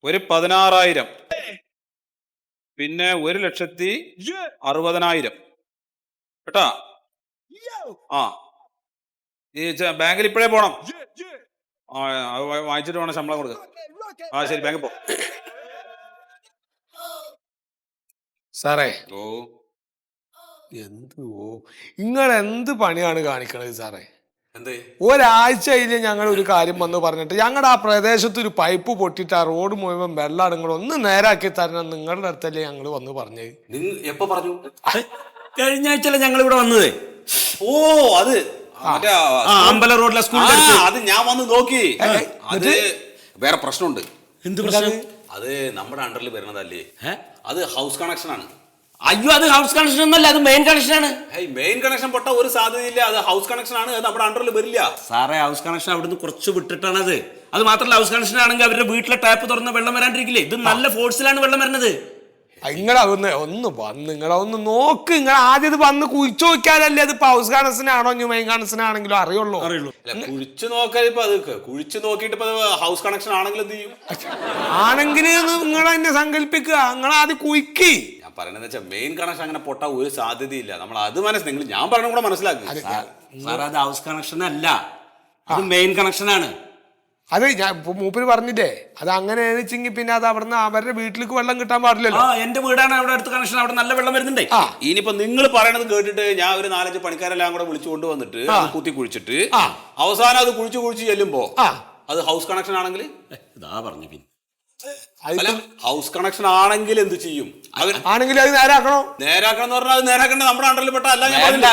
ഒരു 16,000. പിന്നെ 1,60,000 കേട്ടാ. ആ ഈ ബാങ്കിൽ ഇപ്പോഴേ പോണം. ആ വാങ്ങിച്ചിട്ട് വേണം ശമ്പളം കൊടുക്കുക. ആ ശരി, ബാങ്കിൽ പോ. സാറേ ഓ നിങ്ങൾ എന്ത് പണിയാണ് കാണിക്കണത് സാറേ? എന്തേ? ഒരാഴ്ചയില് ഞങ്ങൾ ഒരു കാര്യം വന്ന് പറഞ്ഞിട്ട് ഞങ്ങളുടെ ആ പ്രദേശത്ത് ഒരു പൈപ്പ് പൊട്ടിട്ട് ആ റോഡ് മുഴുവൻ വെള്ളം നിങ്ങൾ ഒന്ന് നേരാക്കി തരണം നിങ്ങളുടെ അടുത്തല്ലേ ഞങ്ങൾ വന്ന് പറഞ്ഞത്. എപ്പോ പറഞ്ഞു? കഴിഞ്ഞ ആഴ്ച ഞങ്ങൾ ഇവിടെ വന്നത്. ഓ അത് അമ്പല റോഡിലെ സ്കൂൾ അത് ഞാൻ വന്ന് നോക്കി. അത് വേറെ പ്രശ്നമുണ്ട്. എന്ത് പ്രശ്നം? അത് നമ്മുടെ അണ്ടറിൽ വരുന്നതല്ലേ, അത് ഹൗസ് കണക്ഷൻ ആണ്. അയ്യോ, അത് ഹൗസ് കണക്ഷൻ ഒന്നല്ല, അത് മെയിൻ കണക്ഷൻ ആണ്. മെയിൻ കണക്ഷൻ പൊട്ട ഒരു സാധ്യതയില്ല. അത് ഹൗസ് കണക്ഷൻ ആണ്, അത് നമ്മുടെ അണ്ടറിൽ വരില്ല. സാറേ, ഹൗസ് കണക്ഷൻ അവിടുന്ന് കുറച്ച് വിട്ടിട്ടാണ് അത്. അത് മാത്രമല്ല, ഹൗസ് കണക്ഷൻ ആണെങ്കിൽ അവരുടെ വീട്ടിലെ ടാപ്പ് തുറന്ന വെള്ളം വരാണ്ടിരിക്കില്ലേ? ഇത് നല്ല ഫോഴ്സിലാണ് വെള്ളം വരുന്നത്. നിങ്ങളൊന്ന് നോക്ക്. നിങ്ങൾ ആദ്യം ഇത് വന്ന് കുഴിച്ചു നോക്കിയാലല്ലേ അത് ഹൗസ് കണക്ഷനാണോ ഇനി മെയിൻ കണക്ഷനാണെങ്കിലും അറിയുള്ളൂ. കുഴിച്ചു നോക്കാൻ ഇപ്പൊ അത് കുഴിച്ചു നോക്കിയിട്ട് ഇപ്പൊ ഹൗസ് കണക്ഷൻ ആണെങ്കിൽ എന്ത് ചെയ്യും? ആണെങ്കിൽ നിങ്ങൾ എന്നെ സങ്കല്പിക്കുക. നിങ്ങൾ ആദ്യം കുഴിക്ക്. ഞാൻ പറയുന്നത് വെച്ചാൽ മെയിൻ കണക്ഷൻ അങ്ങനെ പൊട്ടാൻ ഒരു സാധ്യതയില്ല. നമ്മൾ അത് നിങ്ങൾ ഞാൻ പറഞ്ഞ കൂടെ മനസ്സിലാക്കുക. സാർ, അത് ഹൗസ് കണക്ഷൻ അല്ല, അത് മെയിൻ കണക്ഷൻ ആണ്. അത് ഞാൻ മൂപ്പര് പറഞ്ഞില്ലേ, അത് അങ്ങനെ വെച്ചെങ്കിൽ പിന്നെ അത് അവിടുന്ന് അവരുടെ വീട്ടിലേക്ക് വെള്ളം കിട്ടാൻ പാടില്ലല്ലോ. എന്റെ വീടാണ് അവിടെ അടുത്ത കണക്ഷൻ, അവിടെ നല്ല വെള്ളം വരുന്നുണ്ട്. ഇനിയിപ്പോ നിങ്ങൾ പറയണത് കേട്ടിട്ട് ഞാൻ ഒരു 4-5 പണിക്കാരെല്ലാം കൂടെ വിളിച്ചു കൊണ്ടുവന്നിട്ട് കുത്തി കുഴിച്ചിട്ട് അവസാനം അത് കുഴിച്ച് ചെല്ലുമ്പോ അത് ഹൗസ് കണക്ഷൻ ആണെങ്കിൽ ഇതാ പറഞ്ഞു. പിന്നെ ഹൗസ് കണക്ഷൻ ആണെങ്കിൽ എന്ത് ചെയ്യും? ആണെങ്കിൽ അത് നേരാക്കണം എന്ന് പറഞ്ഞാൽ അത് നേരാക്കേണ്ടത് നമ്മുടെ അണ്ടറിൽ പെട്ട അല്ല.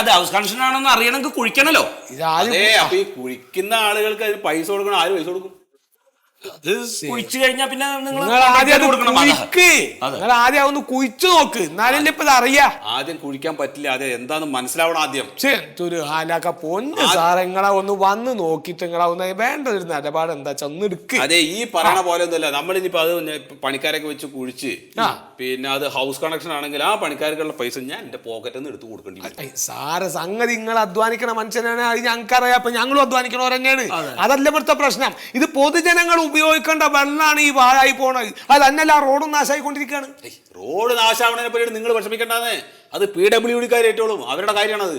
അത് ഹൗസ് കണക്ഷൻ ആണെന്ന് അറിയണമെങ്കിൽ കുഴിക്കണല്ലോ. അപ്പൊ ഈ കുഴിക്കുന്ന ആളുകൾക്ക് അതിന് പൈസ കൊടുക്കണം. ആര് പൈസ കൊടുക്കും? കുഴിച്ചു കഴിഞ്ഞാ പിന്നെ നിങ്ങൾ ആദ്യം ഒന്ന് കുഴിച്ചു നോക്ക്, എന്നാലല്ലേ ഇപ്പൊ അറിയാ. ആദ്യം കുഴിക്കാൻ പറ്റില്ല, അത് എന്താന്ന് മനസ്സിലാവണം ആദ്യം. പൊന്ന് സാറേ, നിങ്ങളെ ഒന്ന് വന്ന് നോക്കിട്ട് നിങ്ങളെ ഒന്ന് വേണ്ട ഒരു നിലപാട് എന്താ വെച്ചാ ഒന്ന് എടുക്ക്. അതെ, ഈ പറയണ പോലെ ഒന്നുമല്ല. നമ്മളിനിപ്പോ അത് പണിക്കാരൊക്കെ വെച്ച് കുഴിച്ച് പിന്നെ അത് ഹൗസ് കണക്ഷൻ ആണെങ്കിൽ ആ പണിക്കാർക്കുള്ള പൈസ ഞാൻ എന്റെ പോക്കറ്റിൽ നിന്ന് എടുത്ത് കൊടുക്കേണ്ടി വരും. സാറ് സംഗതി നിങ്ങൾ അധ്വാനിക്കണ മനുഷ്യനാണ്, അത് ഞങ്ങൾക്കറിയാം. അപ്പൊ ഞങ്ങളും അധ്വാനിക്കണവർ തന്നെയാണ്. അതല്ല ഇവിടുത്തെ പ്രശ്നം. ഇത് പൊതുജനങ്ങൾ ഉപയോഗിക്കേണ്ട വെള്ളമാണ് ഈ വാഴായി പോണത്. അത് തന്നെയല്ല റോഡും നാശമായിക്കൊണ്ടിരിക്കുകയാണ്. റോഡ് നാശാവണതിനെ പറ്റി നിങ്ങൾ വിഷമിക്കേണ്ടത്. അത് PWD-കാർ ഏറ്റോളും അവരുടെ കാര്യമാണത്.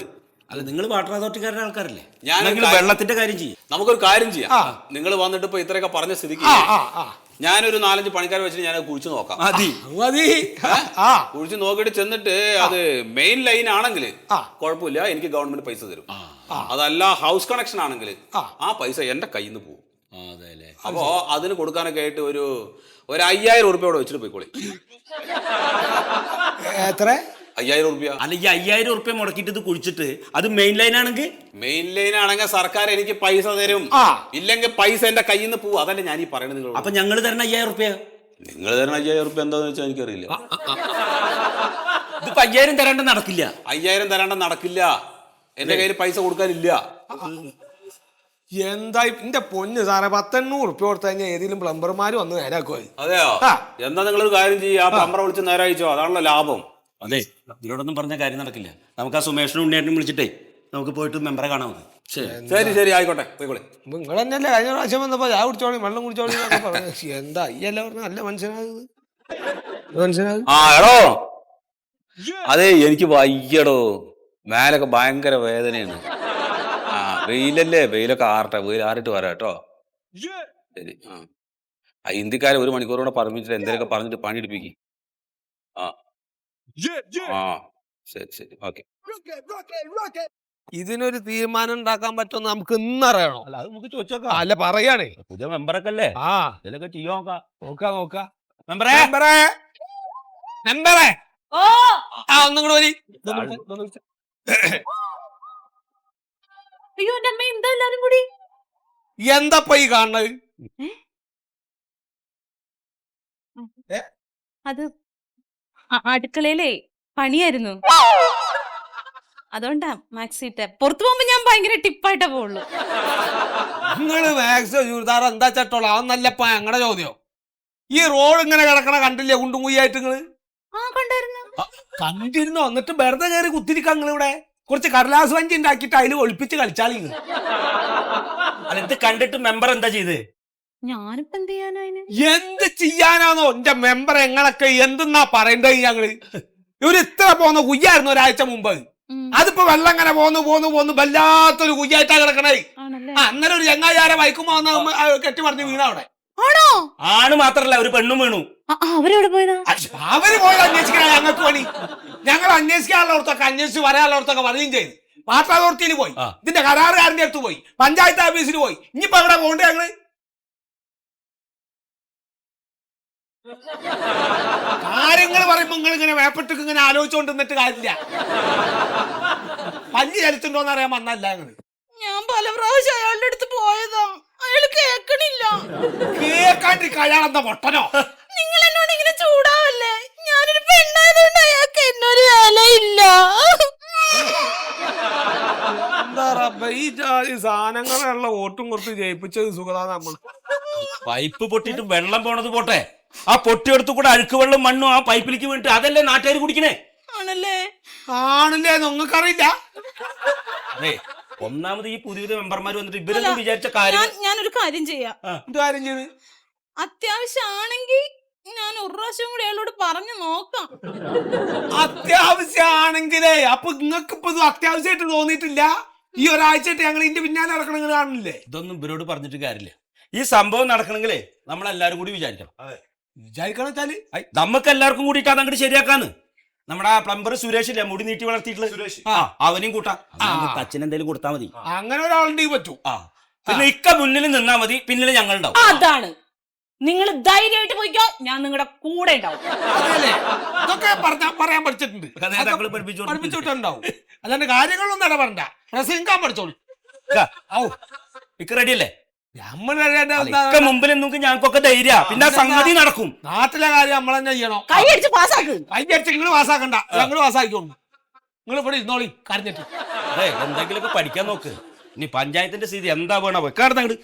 അല്ല, നിങ്ങൾ വാട്ടർ അതോറിറ്റിക്കാരുടെ ആൾക്കാരല്ലേ? ഞാൻ വെള്ളത്തിന്റെ കാര്യം ചെയ്യും. നമുക്കൊരു കാര്യം ചെയ്യാം. നിങ്ങൾ വന്നിട്ട് ഇപ്പൊ ഇത്രയൊക്കെ പറഞ്ഞ സ്ഥിതിക്ക് ഞാനൊരു 4-5 പണിക്കാരെ വെച്ചിട്ട് ഞാൻ കുഴിച്ചു നോക്കാം. കുഴിച്ചു നോക്കിയിട്ട് ചെന്നിട്ട് അത് മെയിൻ ലൈൻ ആണെങ്കിൽ കുഴപ്പമില്ല, എനിക്ക് ഗവൺമെന്റ് പൈസ തരും. അതല്ല ഹൗസ് കണക്ഷൻ ആണെങ്കിൽ ആ പൈസ എന്റെ കയ്യിൽ നിന്ന് പോകും. അപ്പോ അതിന് കൊടുക്കാനൊക്കെ ആയിട്ട് ഒരു 5,000 ഉറുപ്പ്യ ഇവിടെ വെച്ചിട്ട് പോയിക്കോളി. എത്ര? 5,000 ഉറുപ്പ്യ. അല്ല, ഈ 5,000 ഉറുപ്പ്യ മുടക്കിട്ട് ഇത് കുഴിച്ചിട്ട് അത് മെയിൻ ലൈൻ ആണെങ്കിൽ സർക്കാർ എനിക്ക് പൈസ തരും. ഇല്ലെങ്കിൽ പൈസ എന്റെ കയ്യിൽ നിന്ന് പോകും. അതല്ലേ ഞാൻ ഈ പറയുന്നത് നിങ്ങൾ. അപ്പൊ ഞങ്ങൾ തരണ 5,000 ഉറുപ്പ്യ, നിങ്ങൾ തരണ 5,000 ഉറുപ്പ്യ എന്താന്ന് വെച്ചാൽ എനിക്കറിയില്ല. ഇതിപ്പോ 5,000 തരാണ്ട് നടക്കില്ല. 5,000 തരാണ്ട് നടക്കില്ല. എന്റെ കയ്യിൽ പൈസ കൊടുക്കാനില്ല. എന്താ എന്റെ പൊന്ന് സാറേ, 1,800 ഉറുപ്പ്യ കൊടുത്തു കഴിഞ്ഞാൽ ഏതെങ്കിലും പ്ലംബർമാര് വന്ന് നേരാക്കുമോ? അതെയോ? എന്താ നിങ്ങളൊരു കാര്യം ചെയ്യും, ആ പ്ലംബറെ വിളിച്ച് നേരായിച്ചോ, അതാണല്ലോ ലാഭം. അതെ, ഇതിനോടൊന്നും പറഞ്ഞ കാര്യം നടക്കില്ല. നമുക്ക് ആ സുമേഷിനും ഉണ്ണിയേട്ടനും വിളിച്ചിട്ടേ നമുക്ക് പോയിട്ട് മെമ്പറെ കാണാൻ. ശരി ആയിക്കോട്ടെ, പോയിക്കോളെ. നിങ്ങൾ തന്നെയല്ലേ കഴിഞ്ഞ പ്രാവശ്യം വന്നപ്പോ ഞാൻ കുടിച്ചോളി വെള്ളം കുടിച്ചോളി പറഞ്ഞു. എന്താ ഈ എല്ലാം പറഞ്ഞ നല്ല മനുഷ്യനാകുന്നത്. എടോ, അതെ, എനിക്ക് വയ്യടോ, മേലൊക്കെ ഭയങ്കര വേദനയാണ്. വെയിലല്ലേ, വെയിലൊക്കെ ആറിട്ട് വരാം കേട്ടോ. ശരി. ഹിന്ദിക്കാരെ 1 മണിക്കൂർ കൂടെ പറഞ്ഞിട്ട് എന്തെങ്കിലുമൊക്കെ പറഞ്ഞിട്ട് പണിയെടുപ്പിക്കും. ശരി, ഓക്കെ. ഇതിനൊരു തീരുമാനം ഉണ്ടാക്കാൻ പറ്റുമെന്ന് നമുക്ക് ഇന്നറിയണോ? അല്ല, അത് നമുക്ക് ചോദിച്ചോക്കാം. അല്ല പറയാണേ, പുതിയ മെമ്പറൊക്കെ അല്ലേ, ഇതിലൊക്കെ ചെയ്യോ നോക്കാം. മെമ്പറേ, ഒന്നും കൂടെ വരി. അയ്യോ, എന്റെ അമ്മ എന്താ എല്ലാരും കൂടി? എന്താപ്പ ഈ കാണുന്നത്? അത് അടുക്കളയിലേ പണിയായിരുന്നു, അതുകൊണ്ടാ മാക്സി ഇട്ട. പുറത്തു പോകുമ്പോ ഞാൻ ഭയങ്കര ടിപ്പായിട്ടേ പോവുള്ളൂ. നിങ്ങള് മാക്സോ ചുരിദാർ എന്താ ചട്ടോളൂ, അതൊന്നല്ലപ്പ ഞങ്ങളുടെ ചോദ്യം. ഈ റോഡ് ഇങ്ങനെ കിടക്കണ കണ്ടില്ലേ കുണ്ടും കുയ്യായിട്ട്? നിങ്ങള് കണ്ടിരുന്നോ? എന്നിട്ട് വെറുതെ കയറി കുത്തിരിക്ക. നിങ്ങളിവിടെ കുറച്ച് കടലാസ് വഞ്ചി ഉണ്ടാക്കിയിട്ട് അതിൽ ഒളിപ്പിച്ച് കളിച്ചാൽ. അല്ല, ഇത് കണ്ടിട്ട് മെമ്പർ എന്താ ചെയ്ത്? ഞാനിപ്പോ എന്ത് ചെയ്യാനാ അതിന്? എന്ത് ചെയ്യാനാണോ എന്റെ മെമ്പർ എങ്ങളൊക്കെ എന്തെന്നാ പറയണ്ടത് ഞങ്ങള് ഇവര് ഇത്ര പോന്ന കുയ്യായിരുന്നു ഒരാഴ്ച മുമ്പ്. അതിപ്പോ വെള്ളം ഇങ്ങനെ പോന്നു വല്ലാത്തൊരു കുയ്യായിട്ടാ കിടക്കണേ. ആണല്ലേ? അന്നേരം ഒരു ചങ്ങാചാര വൈക്കുമ്പോ കെട്ടി പറഞ്ഞ് വീണ അവിടെ. ആണോ? ആണ് മാത്രല്ല ഒരു പെണ്ണും വീണു. അവരെവിടെ പോയതാ? അവര് പോയത് അന്വേഷിക്കണ ഞങ്ങൾക്ക് പണി. ഞങ്ങൾ അന്വേഷിക്കാനുള്ളവർക്കൊക്കെ അന്വേഷിച്ച് വരാനുള്ളവർക്കൊക്കെ പറയുകയും ചെയ്തു. വാട്ടർ അതോറിറ്റിയിൽ പോയി, ഇതിന്റെ കരാറുകാരന്റെ അടുത്ത് പോയി, പഞ്ചായത്ത് ഓഫീസിൽ പോയി. ഇനിയിപ്പോ അവിടെ പോകണ്ടേ ഞങ്ങള്? കാര്യങ്ങൾ പറയുമ്പോ നിങ്ങൾ ഇങ്ങനെ വേപ്പട്ടൊക്കെ ഇങ്ങനെ ആലോചിച്ചോണ്ട് നിന്നിട്ട് കാര്യമില്ല. പല്ല് ചലിച്ചുണ്ടോന്ന് അറിയാൻ വന്നല്ല ഞങ്ങള്. ഞാൻ പല പ്രാവശ്യം അയാളുടെ അടുത്ത് പോയതാ, അയാൾ കേക്കണില്ല. കേക്കാണ്ടിരിക്ക അയാളെന്താ പൊട്ടനോ? നിങ്ങൾ എന്നോട് ഇങ്ങനെ ചൂടാവല്ലേ? ഞാനൊരു പെണ്ണായതുകൊണ്ട് അയാൾക്ക് എന്നൊരു വിലയില്ല. എന്താ റബ്ബേ, ഈ ജാതി സാധനങ്ങളുള്ള വോട്ടും കൊടുത്ത് ജയിപ്പിച്ചത് സുഖതാ നമ്മൾ. പൈപ്പ് പൊട്ടിട്ട് വെള്ളം പോണത് പോട്ടെ, ആ പൊട്ടിയെടുത്ത് കൂടെ അഴുക്ക് വെള്ളം മണ്ണും ആ പൈപ്പിലേക്ക് വീണിട്ട് അതല്ലേ നാട്ടുകാർ കുടിക്കണേ? ആണല്ലേ? ആണല്ലേ? നിങ്ങൾക്കറിയില്ല? അതെ, ഒന്നാമത് ഈ പുതിയ മെമ്പർമാർ വന്നിട്ട് ഇവരൊന്നും വിചാരിച്ച കാര്യം. ഞാനൊരു കാര്യം ചെയ്യാം. എന്ത് കാര്യം ചെയ്ത്? അത്യാവശ്യമാണെങ്കിൽ ഞാൻ ഒരു പ്രാവശ്യം കൂടി അയാളോട് പറഞ്ഞു നോക്കാം. അത്യാവശ്യമാണെങ്കിലേ അപ്പൊ നിങ്ങൾക്ക് ഇപ്പൊ ഇത് അത്യാവശ്യമായിട്ട് തോന്നിയിട്ടില്ല? ഈ ഒരാഴ്ചയായിട്ട് ഞങ്ങൾ ഇതിന്റെ പിന്നാലെ നടക്കണമെങ്കിൽ കാണില്ലേ? ഇതൊന്നും ഇവരോട് പറഞ്ഞിട്ട് കാര്യമില്ല. ഈ സംഭവം നടക്കണമെങ്കിലേ നമ്മളെല്ലാരും കൂടി വിചാരിക്കണം. വിചാരിക്കണം വെച്ചാല് നമുക്ക് എല്ലാവർക്കും കൂടിയിട്ട് അതങ്ങോട്ട് ശരിയാക്കാന്ന്. നമ്മുടെ പ്ലംബർ സുരേഷ് ഇല്ലേ, മുടി നീട്ടി വളർത്തിയിട്ടുള്ള സുരേഷ്, അവനെയും കൂട്ടാം. അച്ഛൻ എന്തെങ്കിലും കൊടുത്താൽ മതി. അങ്ങനെ ഒരാളുണ്ടെങ്കിൽ പറ്റൂ. പിന്നെ ഇക്ക മുന്നിൽ നിന്നാ മതി, പിന്നിൽ ഞങ്ങളുണ്ടാവും. അതാണ്, നിങ്ങൾ ധൈര്യമായിട്ട് പോയിക്കോ, ഞാൻ നിങ്ങളുടെ കൂടെ ഉണ്ടാവും. അതല്ലേ ഇതൊക്കെ പറയാൻ പഠിച്ചിട്ടുണ്ട്, പഠിപ്പിച്ചിട്ടുണ്ടാവും. അല്ലാണ്ട് കാര്യങ്ങളൊന്നും ഇടപെടണ്ട, പ്രസംഗിക്കാൻ പഠിച്ചോളൂ. ഇക്ക റെഡിയല്ലേ? നമ്മൾ മുമ്പിൽ നോക്കി ഞങ്ങൾക്കൊക്കെ ധൈര്യ, പിന്നെ സംഗതി നടക്കും. നാട്ടിലെ കാര്യം നമ്മൾ തന്നെ ചെയ്യണം. കൈയടിച്ച് പാസ്സാക്ക്. കൈയടിച്ച് നിങ്ങൾ പാസ്സാക്കണ്ട, ഞങ്ങൾ പാസ്സാക്കിക്കോളൂ. നിങ്ങൾ ഇവിടെ ഇരുന്നോളി കരഞ്ഞിട്ട്. അതെ, എന്തെങ്കിലുമൊക്കെ പഠിക്കാൻ നോക്ക്. ഇനി പഞ്ചായത്തിന്റെ സ്ഥിതി എന്താ വേണോ വെക്കാടുന്നങ്ങട്.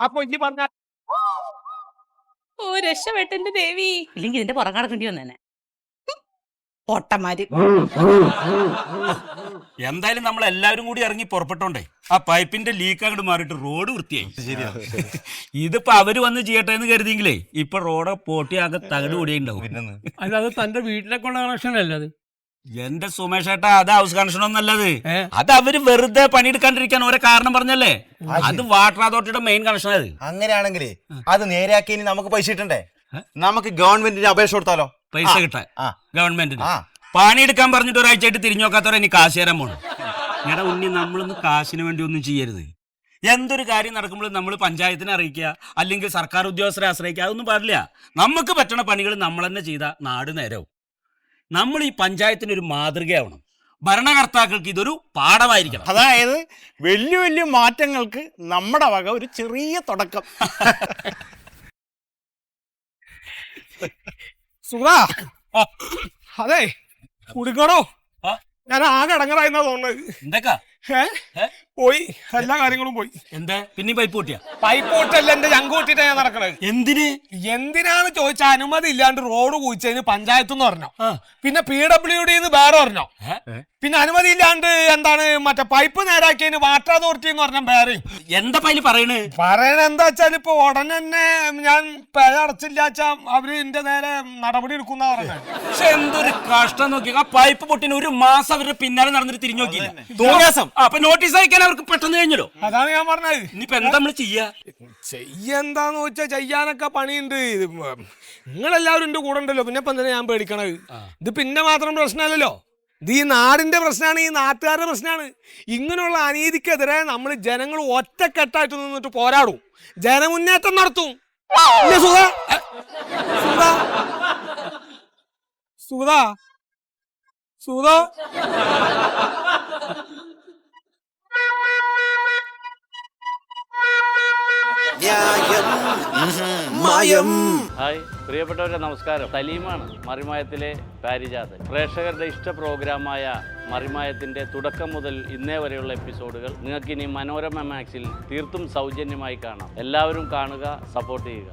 അപ്പൊ ഇനി പറഞ്ഞ ഓ രക്ഷപ്പെട്ടെന്റെ ദേവി, ഇല്ലെങ്കിൽ ഇതിന്റെ പുറം കടക്കേണ്ടി വന്നേനെ. പൊട്ടന്മാര്. എന്തായാലും നമ്മൾ എല്ലാവരും കൂടി ഇറങ്ങി പുറപ്പെട്ടോണ്ടേ ആ പൈപ്പിന്റെ ലീക്ക് അങ്ങോട്ട് മാറിയിട്ട് റോഡ് വൃത്തിയായി. ഇതിപ്പോ അവര് വന്ന് ചെയ്യട്ടെ എന്ന് കരുതിയെങ്കിലേ ഇപ്പൊ റോഡ് പോട്ടിയാകെ തകട് കൂടിയുണ്ടാവും. അല്ലാതെ തന്റെ വീട്ടിലേക്കുള്ള കണക്ഷൻ അല്ലേ അത്? എന്റെ സുമേഷ് ഏട്ടാ, അത് ഹൗസ് കണക്ഷൻ ഒന്നല്ലത്. അത് അവര് വെറുതെ പണിയെടുക്കാണ്ടിരിക്കാൻ ഓരോ കാരണം പറഞ്ഞല്ലേ. അത് വാട്ടർ അതോറിറ്റിയുടെ മെയിൻ കണക്ഷൻ അത്. അങ്ങനെയാണെങ്കിലേ അത് നേരെയാക്കി ഇനി നമുക്ക് പൈസ കിട്ടണ്ടേ? നമുക്ക് ഗവൺമെന്റിന് അപേക്ഷ കൊടുത്താലോ? പൈസ കിട്ടാൻ ഗവൺമെന്റിന് പണിയെടുക്കാൻ പറഞ്ഞിട്ട് ഒരാഴ്ചയായിട്ട് തിരിഞ്ഞു നോക്കാത്തവരെ ഇനി കാശ് തരാൻ പോണം. ഞങ്ങളുടെ ഉണ്ണി, നമ്മളൊന്നും കാശിന് വേണ്ടി ഒന്നും ചെയ്യരുത്. എന്തൊരു കാര്യം നടക്കുമ്പോൾ നമ്മൾ പഞ്ചായത്തിനെ അറിയിക്കുക, അല്ലെങ്കിൽ സർക്കാർ ഉദ്യോഗസ്ഥരെ ആശ്രയിക്കുക, അതൊന്നും പാടില്ല. നമുക്ക് പറ്റണ പണികൾ നമ്മൾ തന്നെ ചെയ്താൽ നാട് നേരവും. നമ്മൾ ഈ പഞ്ചായത്തിന് ഒരു മാതൃകയാവണം. ഭരണകർത്താക്കൾക്ക് ഇതൊരു പാഠമായിരിക്കണം. അതായത് വലിയ വലിയ മാറ്റങ്ങൾക്ക് നമ്മുടെ വക ഒരു ചെറിയ തുടക്കം. സുഖാ, അതെ കുടിക്കണോ? ഞാൻ ആകെ അടങ്ങറായിരുന്നാ തോന്നുന്നത്. എന്തൊക്കെ പോയി, എല്ലാ കാര്യങ്ങളും പോയി. എന്താ പിന്നെ പൈപ്പ് പൊട്ടിയ? പൈപ്പ് പൊട്ടല്ല, എന്റെ ചങ്ക് പൊട്ടിട്ടാ ഞാൻ നടക്കണത്. എന്തിന്? എന്തിനാന്ന് ചോദിച്ചാൽ അനുമതി ഇല്ലാണ്ട് റോഡ് കുഴിച്ചതിന് പഞ്ചായത്ത് എന്ന് പറഞ്ഞോ, പിന്നെ PWD വേറെ പറഞ്ഞോ, പിന്നെ അനുമതി ഇല്ലാണ്ട് എന്താണ് മറ്റേ പൈപ്പ് നേരാക്കിയതിന് വാട്ടർ അതോറിറ്റി എന്ന് പറഞ്ഞ വേറെയും. എന്താ പൈല് പറയണേ? എന്താ വെച്ചാൽ ഇപ്പൊ ഉടനെ തന്നെ ഞാൻ പിഴ അടച്ചില്ല വെച്ചാ അവര് എന്റെ നേരെ നടപടി എടുക്കുന്ന പറഞ്ഞത്. പക്ഷെ എന്തൊരു കഷ്ടം നോക്കി. ആ പൈപ്പ് പൊട്ടിന് ഒരു മാസം അവരുടെ പിന്നാലെ നടന്നിട്ട് തിരിഞ്ഞു നോക്കിയില്ല. അപ്പൊ നോട്ടീസ് അയക്കാൻ അവർക്ക് പെട്ടെന്ന് കഴിഞ്ഞല്ലോ. അതാണ് ഞാൻ പറഞ്ഞത്. ഇനിയിപ്പോ എന്താ നമ്മള് ചെയ്യാന്ന് വെച്ചാൽ ചെയ്യാനൊക്കെ പണിയുണ്ട്. നിങ്ങളെല്ലാവരും എന്റെ കൂടെ ഉണ്ടല്ലോ, പിന്നെ ഇപ്പൊ എന്തിനാ ഞാൻ പേടിക്കണത്? ഇത് പിന്നെ മാത്രം പ്രശ്നമല്ലല്ലോ, ഇത് ഈ നാടിന്റെ പ്രശ്നമാണ്, ഈ നാട്ടുകാരുടെ പ്രശ്നമാണ്. ഇങ്ങനെയുള്ള അനീതിക്കെതിരെ നമ്മൾ ജനങ്ങൾ ഒറ്റക്കെട്ടായിട്ട് നിന്നിട്ട് പോരാടും, ജനമുന്നേറ്റം നടത്തും. സുഗത ഹായ് പ്രിയപ്പെട്ടവരെ, നമസ്കാരം. സലീമാണ്, മറിമായത്തിലെ പാരിജാതൻ. പ്രേക്ഷകരുടെ ഇഷ്ട പ്രോഗ്രാമായ മറിമായത്തിന്റെ തുടക്കം മുതൽ ഇന്നേ വരെയുള്ള എപ്പിസോഡുകൾ നിങ്ങൾക്കിനി മനോരമ മാക്സിൽ തീർത്തും സൗജന്യമായി കാണാം. എല്ലാവരും കാണുക, സപ്പോർട്ട് ചെയ്യുക.